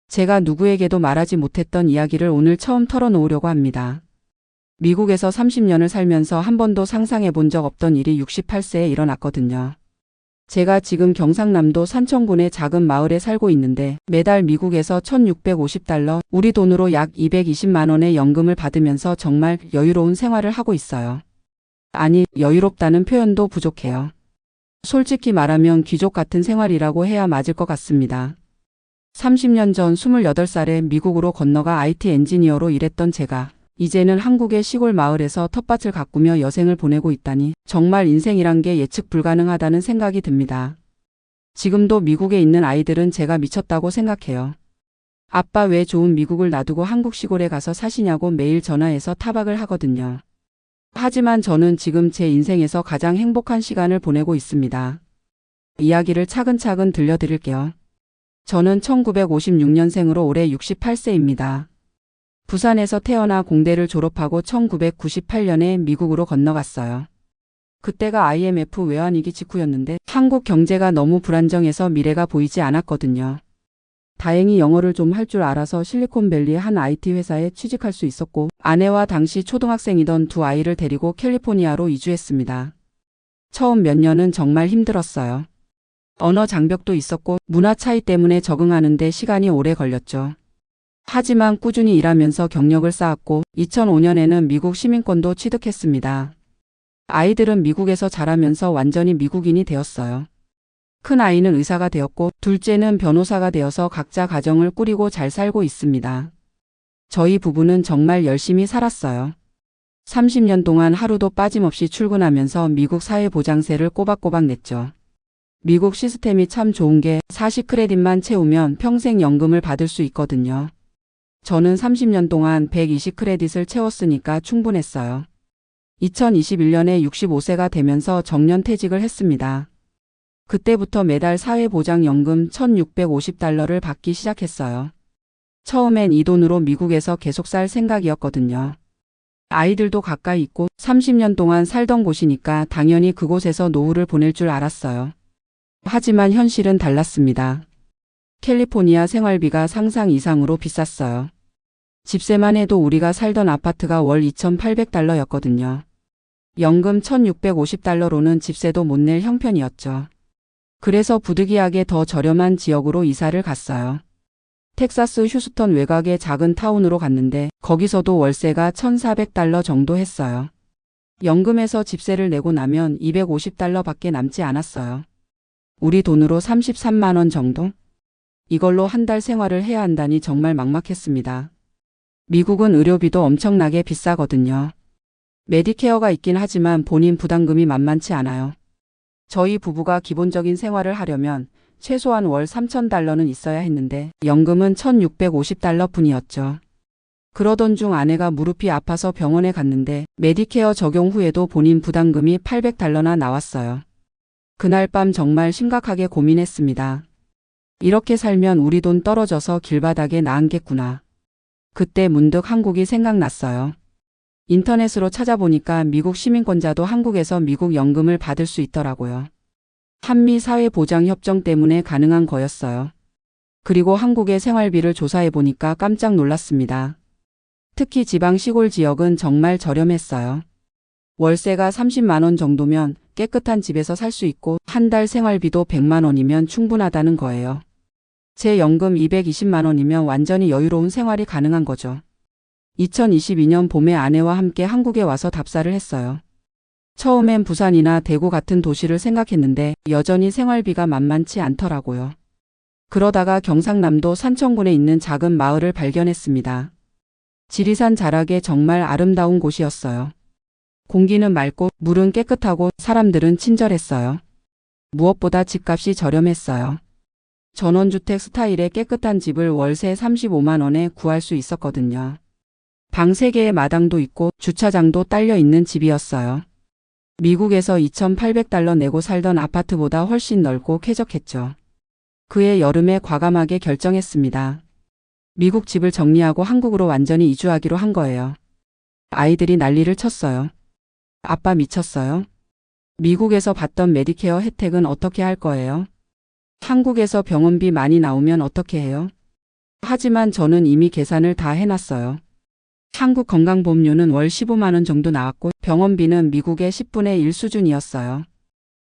제가 누구에게도 말하지 못했던 이야기를 오늘 처음 털어놓으려고 합니다. 미국에서 30년을 살면서 한 번도 상상해 본 적 없던 일이 68세에 일어났거든요. 제가 지금 경상남도 산청군의 작은 마을에 살고 있는데 매달 미국에서 $1,650, 우리 돈으로 약 220만 원의 연금을 받으면서 정말 여유로운 생활을 하고 있어요. 아니, 여유롭다는 표현도 부족해요. 솔직히 말하면 귀족 같은 생활이라고 해야 맞을 것 같습니다. 30년 전 28살에 미국으로 건너가 IT 엔지니어로 일했던 제가 이제는 한국의 시골 마을에서 텃밭을 가꾸며 여생을 보내고 있다니 정말 인생이란 게 예측 불가능하다는 생각이 듭니다. 지금도 미국에 있는 아이들은 제가 미쳤다고 생각해요. 아빠 왜 좋은 미국을 놔두고 한국 시골에 가서 사시냐고 매일 전화해서 타박을 하거든요. 하지만 저는 지금 제 인생에서 가장 행복한 시간을 보내고 있습니다. 이야기를 차근차근 들려드릴게요. 저는 1956년생으로 올해 68세입니다. 부산에서 태어나 공대를 졸업하고 1998년에 미국으로 건너갔어요. 그때가 IMF 외환위기 직후였는데 한국 경제가 너무 불안정해서 미래가 보이지 않았거든요. 다행히 영어를 좀 할 줄 알아서 실리콘밸리의 한 IT 회사에 취직할 수 있었고 아내와 당시 초등학생이던 두 아이를 데리고 캘리포니아로 이주했습니다. 처음 몇 년은 정말 힘들었어요. 언어 장벽도 있었고 문화 차이 때문에 적응하는데 시간이 오래 걸렸죠. 하지만 꾸준히 일하면서 경력을 쌓았고 2005년에는 미국 시민권도 취득했습니다. 아이들은 미국에서 자라면서 완전히 미국인이 되었어요. 큰 아이는 의사가 되었고 둘째는 변호사가 되어서 각자 가정을 꾸리고 잘 살고 있습니다. 저희 부부는 정말 열심히 살았어요. 30년 동안 하루도 빠짐없이 출근하면서 미국 사회보장세를 꼬박꼬박 냈죠. 미국 시스템이 참 좋은 게 40크레딧만 채우면 평생 연금을 받을 수 있거든요. 저는 30년 동안 120크레딧을 채웠으니까 충분했어요. 2021년에 65세가 되면서 정년퇴직을 했습니다. 그때부터 매달 사회보장연금 $1,650를 받기 시작했어요. 처음엔 이 돈으로 미국에서 계속 살 생각이었거든요. 아이들도 가까이 있고 30년 동안 살던 곳이니까 당연히 그곳에서 노후를 보낼 줄 알았어요. 하지만 현실은 달랐습니다. 캘리포니아 생활비가 상상 이상으로 비쌌어요. 집세만 해도 우리가 살던 아파트가 월 $2,800였거든요. 연금 $1,650로는 집세도 못 낼 형편이었죠. 그래서 부득이하게 더 저렴한 지역으로 이사를 갔어요. 텍사스 휴스턴 외곽의 작은 타운으로 갔는데 거기서도 월세가 $1,400 정도 했어요. 연금에서 집세를 내고 나면 $250밖에 남지 않았어요. 우리 돈으로 33만 원 정도? 이걸로 한 달 생활을 해야 한다니 정말 막막했습니다. 미국은 의료비도 엄청나게 비싸거든요. 메디케어가 있긴 하지만 본인 부담금이 만만치 않아요. 저희 부부가 기본적인 생활을 하려면 최소한 월 $3,000는 있어야 했는데 연금은 $1,650 뿐이었죠. 그러던 중 아내가 무릎이 아파서 병원에 갔는데 메디케어 적용 후에도 본인 부담금이 $800나 나왔어요. 그날 밤 정말 심각하게 고민했습니다. 이렇게 살면 우리 돈 떨어져서 길바닥에 나앉겠구나. 그때 문득 한국이 생각났어요. 인터넷으로 찾아보니까 미국 시민권자도 한국에서 미국 연금을 받을 수 있더라고요. 한미 사회보장협정 때문에 가능한 거였어요. 그리고 한국의 생활비를 조사해보니까 깜짝 놀랐습니다. 특히 지방 시골 지역은 정말 저렴했어요. 월세가 30만 원 정도면 깨끗한 집에서 살 수 있고 한 달 생활비도 100만 원이면 충분하다는 거예요. 제 연금 220만 원이면 완전히 여유로운 생활이 가능한 거죠. 2022년 봄에 아내와 함께 한국에 와서 답사를 했어요. 처음엔 부산이나 대구 같은 도시를 생각했는데 여전히 생활비가 만만치 않더라고요. 그러다가 경상남도 산청군에 있는 작은 마을을 발견했습니다. 지리산 자락에 정말 아름다운 곳이었어요. 공기는 맑고 물은 깨끗하고 사람들은 친절했어요. 무엇보다 집값이 저렴했어요. 전원주택 스타일의 깨끗한 집을 월세 35만 원에 구할 수 있었거든요. 방 3개의 마당도 있고 주차장도 딸려 있는 집이었어요. 미국에서 $2,800 내고 살던 아파트보다 훨씬 넓고 쾌적했죠. 그해 여름에 과감하게 결정했습니다. 미국 집을 정리하고 한국으로 완전히 이주하기로 한 거예요. 아이들이 난리를 쳤어요. 아빠 미쳤어요? 미국에서 받던 메디케어 혜택은 어떻게 할 거예요? 한국에서 병원비 많이 나오면 어떻게 해요? 하지만 저는 이미 계산을 다 해놨어요. 한국 건강보험료는 월 15만 원 정도 나왔고 병원비는 미국의 10분의 1 수준이었어요.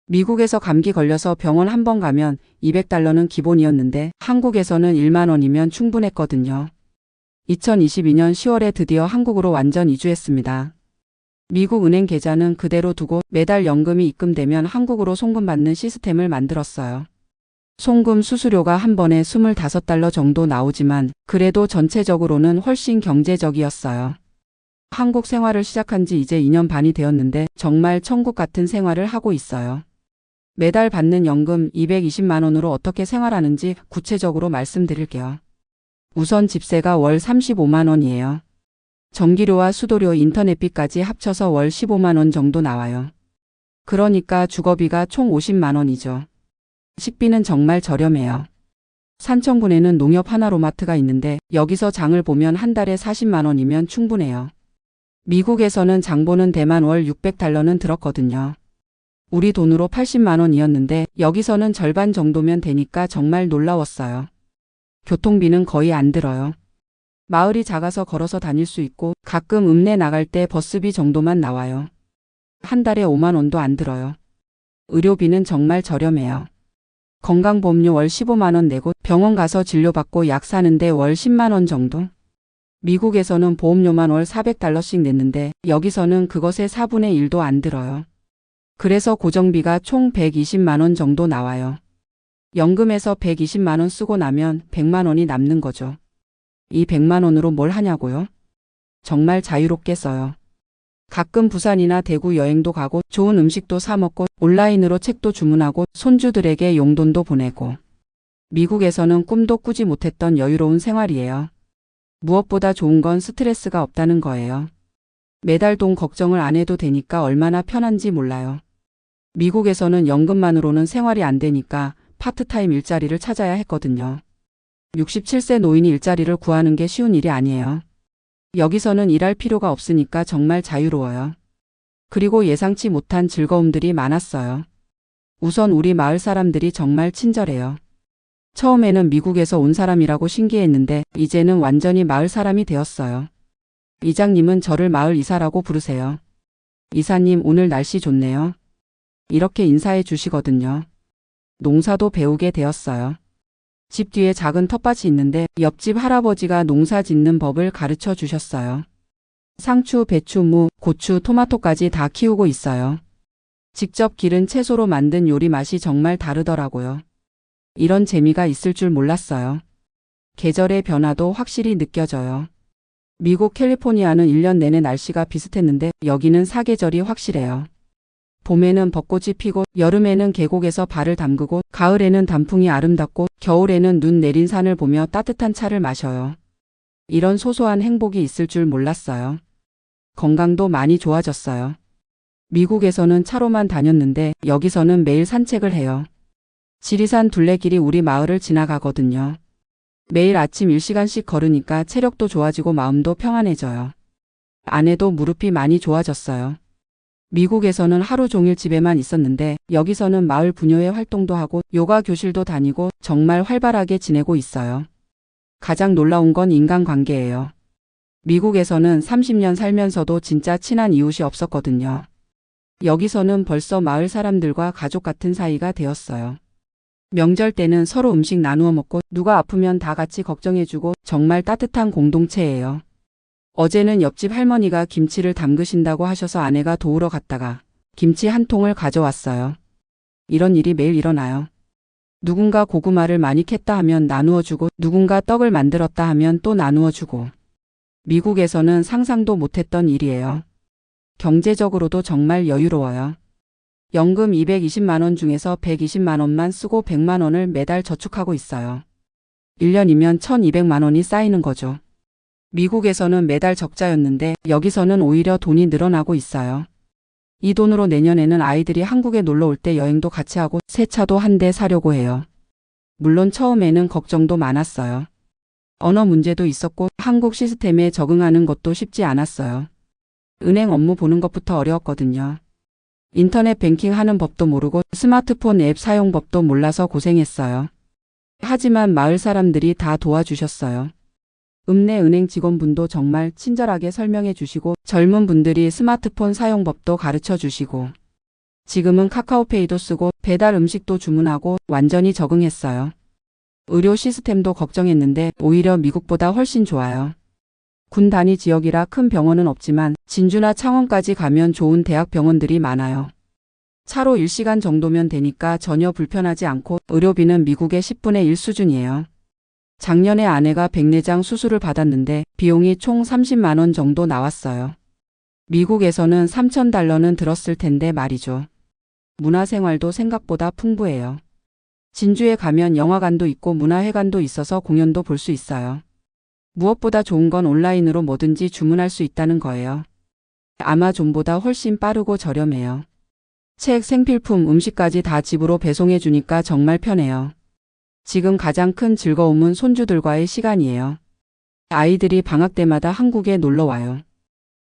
미국에서 감기 걸려서 병원 한 번 가면 $200는 기본이었는데 한국에서는 1만 원이면 충분했거든요. 2022년 10월에 드디어 한국으로 완전 이주했습니다. 미국 은행 계좌는 그대로 두고 매달 연금이 입금되면 한국으로 송금받는 시스템을 만들었어요. 송금 수수료가 한 번에 $25 정도 나오지만 그래도 전체적으로는 훨씬 경제적이었어요. 한국 생활을 시작한 지 이제 2년 반이 되었는데 정말 천국 같은 생활을 하고 있어요. 매달 받는 연금 220만 원으로 어떻게 생활하는지 구체적으로 말씀드릴게요. 우선 집세가 월 35만 원이에요. 전기료와 수도료, 인터넷비까지 합쳐서 월 15만 원 정도 나와요. 그러니까 주거비가 총 50만 원이죠. 식비는 정말 저렴해요. 산청군에는 농협 하나로마트가 있는데 여기서 장을 보면 한 달에 40만 원이면 충분해요. 미국에서는 장 보는 데만 월 $600는 들었거든요. 우리 돈으로 80만 원이었는데 여기서는 절반 정도면 되니까 정말 놀라웠어요. 교통비는 거의 안 들어요. 마을이 작아서 걸어서 다닐 수 있고 가끔 읍내 나갈 때 버스비 정도만 나와요. 한 달에 5만 원도 안 들어요. 의료비는 정말 저렴해요. 건강보험료 월 15만 원 내고 병원 가서 진료받고 약 사는데 월 10만 원 정도? 미국에서는 보험료만 월 $400씩 냈는데 여기서는 그것의 4분의 1도 안 들어요. 그래서 고정비가 총 120만 원 정도 나와요. 연금에서 120만 원 쓰고 나면 100만 원이 남는 거죠. 이 100만 원으로 뭘 하냐고요? 정말 자유롭게 써요. 가끔 부산이나 대구 여행도 가고 좋은 음식도 사 먹고 온라인으로 책도 주문하고 손주들에게 용돈도 보내고. 미국에서는 꿈도 꾸지 못했던 여유로운 생활이에요. 무엇보다 좋은 건 스트레스가 없다는 거예요. 매달 돈 걱정을 안 해도 되니까 얼마나 편한지 몰라요. 미국에서는 연금만으로는 생활이 안 되니까 파트타임 일자리를 찾아야 했거든요. 67세 노인이 일자리를 구하는 게 쉬운 일이 아니에요. 여기서는 일할 필요가 없으니까 정말 자유로워요. 그리고 예상치 못한 즐거움들이 많았어요. 우선 우리 마을 사람들이 정말 친절해요. 처음에는 미국에서 온 사람이라고 신기했는데 이제는 완전히 마을 사람이 되었어요. 이장님은 저를 마을 이사라고 부르세요. 이사님, 오늘 날씨 좋네요. 이렇게 인사해 주시거든요. 농사도 배우게 되었어요. 집 뒤에 작은 텃밭이 있는데 옆집 할아버지가 농사 짓는 법을 가르쳐 주셨어요. 상추, 배추, 무, 고추, 토마토까지 다 키우고 있어요. 직접 기른 채소로 만든 요리 맛이 정말 다르더라고요. 이런 재미가 있을 줄 몰랐어요. 계절의 변화도 확실히 느껴져요. 미국 캘리포니아는 1년 내내 날씨가 비슷했는데 여기는 사계절이 확실해요. 봄에는 벚꽃이 피고 여름에는 계곡에서 발을 담그고 가을에는 단풍이 아름답고 겨울에는 눈 내린 산을 보며 따뜻한 차를 마셔요. 이런 소소한 행복이 있을 줄 몰랐어요. 건강도 많이 좋아졌어요. 미국에서는 차로만 다녔는데 여기서는 매일 산책을 해요. 지리산 둘레길이 우리 마을을 지나가거든요. 매일 아침 1시간씩 걸으니까 체력도 좋아지고 마음도 평안해져요. 아내도 무릎이 많이 좋아졌어요. 미국에서는 하루 종일 집에만 있었는데 여기서는 마을 부녀회 활동도 하고 요가 교실도 다니고 정말 활발하게 지내고 있어요. 가장 놀라운 건 인간관계예요. 미국에서는 30년 살면서도 진짜 친한 이웃이 없었거든요. 여기서는 벌써 마을 사람들과 가족 같은 사이가 되었어요. 명절 때는 서로 음식 나누어 먹고 누가 아프면 다 같이 걱정해주고 정말 따뜻한 공동체예요. 어제는 옆집 할머니가 김치를 담그신다고 하셔서 아내가 도우러 갔다가 김치 한 통을 가져왔어요. 이런 일이 매일 일어나요. 누군가 고구마를 많이 캤다 하면 나누어주고 누군가 떡을 만들었다 하면 또 나누어주고. 미국에서는 상상도 못했던 일이에요. 경제적으로도 정말 여유로워요. 연금 220만 원 중에서 120만 원만 쓰고 100만 원을 매달 저축하고 있어요. 1년이면 1200만 원이 쌓이는 거죠. 미국에서는 매달 적자였는데 여기서는 오히려 돈이 늘어나고 있어요. 이 돈으로 내년에는 아이들이 한국에 놀러 올 때 여행도 같이 하고 새 차도 한 대 사려고 해요. 물론 처음에는 걱정도 많았어요. 언어 문제도 있었고 한국 시스템에 적응하는 것도 쉽지 않았어요. 은행 업무 보는 것부터 어려웠거든요. 인터넷 뱅킹 하는 법도 모르고 스마트폰 앱 사용 법도 몰라서 고생했어요. 하지만 마을 사람들이 다 도와주셨어요. 읍내 은행 직원분도 정말 친절하게 설명해 주시고 젊은 분들이 스마트폰 사용법도 가르쳐 주시고 지금은 카카오페이도 쓰고 배달 음식도 주문하고 완전히 적응했어요. 의료 시스템도 걱정했는데 오히려 미국보다 훨씬 좋아요. 군 단위 지역이라 큰 병원은 없지만 진주나 창원까지 가면 좋은 대학 병원들이 많아요. 차로 1시간 정도면 되니까 전혀 불편하지 않고 의료비는 미국의 10분의 1 수준이에요. 작년에 아내가 백내장 수술을 받았는데 비용이 총 30만 원 정도 나왔어요. 미국에서는 3,000달러는 들었을 텐데 말이죠. 문화생활도 생각보다 풍부해요. 진주에 가면 영화관도 있고 문화회관도 있어서 공연도 볼 수 있어요. 무엇보다 좋은 건 온라인으로 뭐든지 주문할 수 있다는 거예요. 아마존보다 훨씬 빠르고 저렴해요. 책, 생필품, 음식까지 다 집으로 배송해 주니까 정말 편해요. 지금 가장 큰 즐거움은 손주들과의 시간이에요. 아이들이 방학 때마다 한국에 놀러 와요.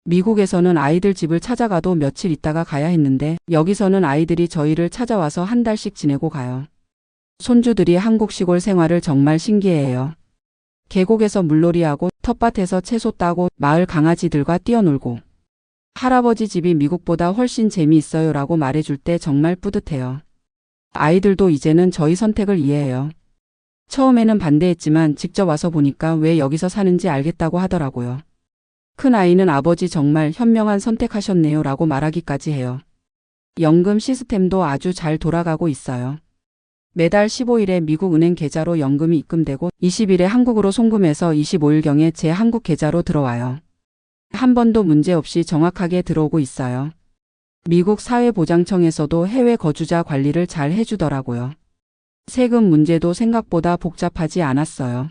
미국에서는 아이들 집을 찾아가도 며칠 있다가 가야 했는데 여기서는 아이들이 저희를 찾아와서 한 달씩 지내고 가요. 손주들이 한국 시골 생활을 정말 신기해해요. 계곡에서 물놀이하고 텃밭에서 채소 따고 마을 강아지들과 뛰어놀고 할아버지 집이 미국보다 훨씬 재미있어요 라고 말해줄 때 정말 뿌듯해요. 아이들도 이제는 저희 선택을 이해해요. 처음에는 반대했지만 직접 와서 보니까 왜 여기서 사는지 알겠다고 하더라고요. 큰 아이는 아버지 정말 현명한 선택하셨네요 라고 말하기까지 해요. 연금 시스템도 아주 잘 돌아가고 있어요. 매달 15일에 미국 은행 계좌로 연금이 입금되고 20일에 한국으로 송금해서 25일경에 제 한국 계좌로 들어와요. 한 번도 문제 없이 정확하게 들어오고 있어요. 미국 사회보장청에서도 해외 거주자 관리를 잘 해주더라고요. 세금 문제도 생각보다 복잡하지 않았어요.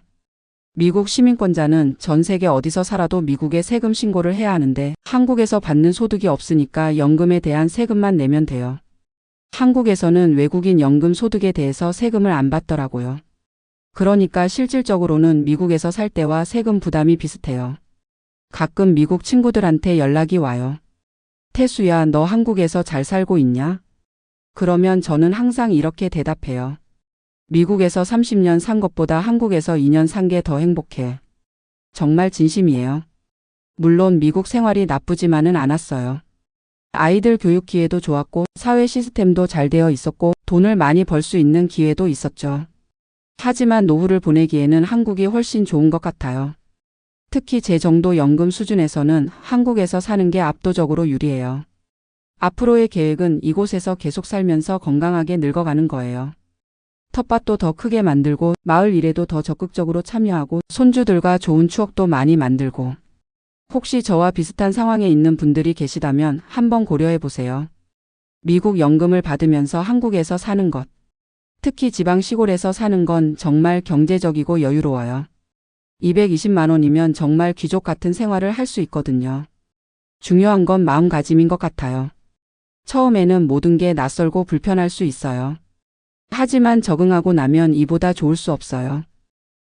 미국 시민권자는 전 세계 어디서 살아도 미국에 세금 신고를 해야 하는데 한국에서 받는 소득이 없으니까 연금에 대한 세금만 내면 돼요. 한국에서는 외국인 연금 소득에 대해서 세금을 안 받더라고요. 그러니까 실질적으로는 미국에서 살 때와 세금 부담이 비슷해요. 가끔 미국 친구들한테 연락이 와요. 태수야, 너 한국에서 잘 살고 있냐? 그러면 저는 항상 이렇게 대답해요. 미국에서 30년 산 것보다 한국에서 2년 산 게 더 행복해. 정말 진심이에요. 물론 미국 생활이 나쁘지만은 않았어요. 아이들 교육 기회도 좋았고 사회 시스템도 잘 되어 있었고 돈을 많이 벌 수 있는 기회도 있었죠. 하지만 노후를 보내기에는 한국이 훨씬 좋은 것 같아요. 특히 제 정도 연금 수준에서는 한국에서 사는 게 압도적으로 유리해요. 앞으로의 계획은 이곳에서 계속 살면서 건강하게 늙어가는 거예요. 텃밭도 더 크게 만들고 마을 일에도 더 적극적으로 참여하고 손주들과 좋은 추억도 많이 만들고 혹시 저와 비슷한 상황에 있는 분들이 계시다면 한번 고려해 보세요. 미국 연금을 받으면서 한국에서 사는 것. 특히 지방 시골에서 사는 건 정말 경제적이고 여유로워요. 220만 원이면 정말 귀족 같은 생활을 할 수 있거든요. 중요한 건 마음가짐인 것 같아요. 처음에는 모든 게 낯설고 불편할 수 있어요. 하지만 적응하고 나면 이보다 좋을 수 없어요.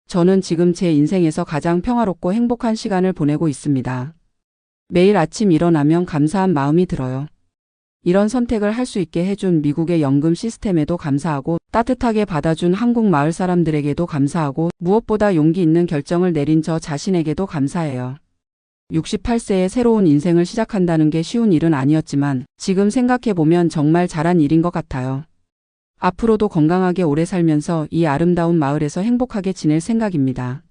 저는 지금 제 인생에서 가장 평화롭고 행복한 시간을 보내고 있습니다. 매일 아침 일어나면 감사한 마음이 들어요. 이런 선택을 할 수 있게 해준 미국의 연금 시스템에도 감사하고 따뜻하게 받아준 한국 마을 사람들에게도 감사하고 무엇보다 용기 있는 결정을 내린 저 자신에게도 감사해요. 68세에 새로운 인생을 시작한다는 게 쉬운 일은 아니었지만 지금 생각해보면 정말 잘한 일인 것 같아요. 앞으로도 건강하게 오래 살면서 이 아름다운 마을에서 행복하게 지낼 생각입니다.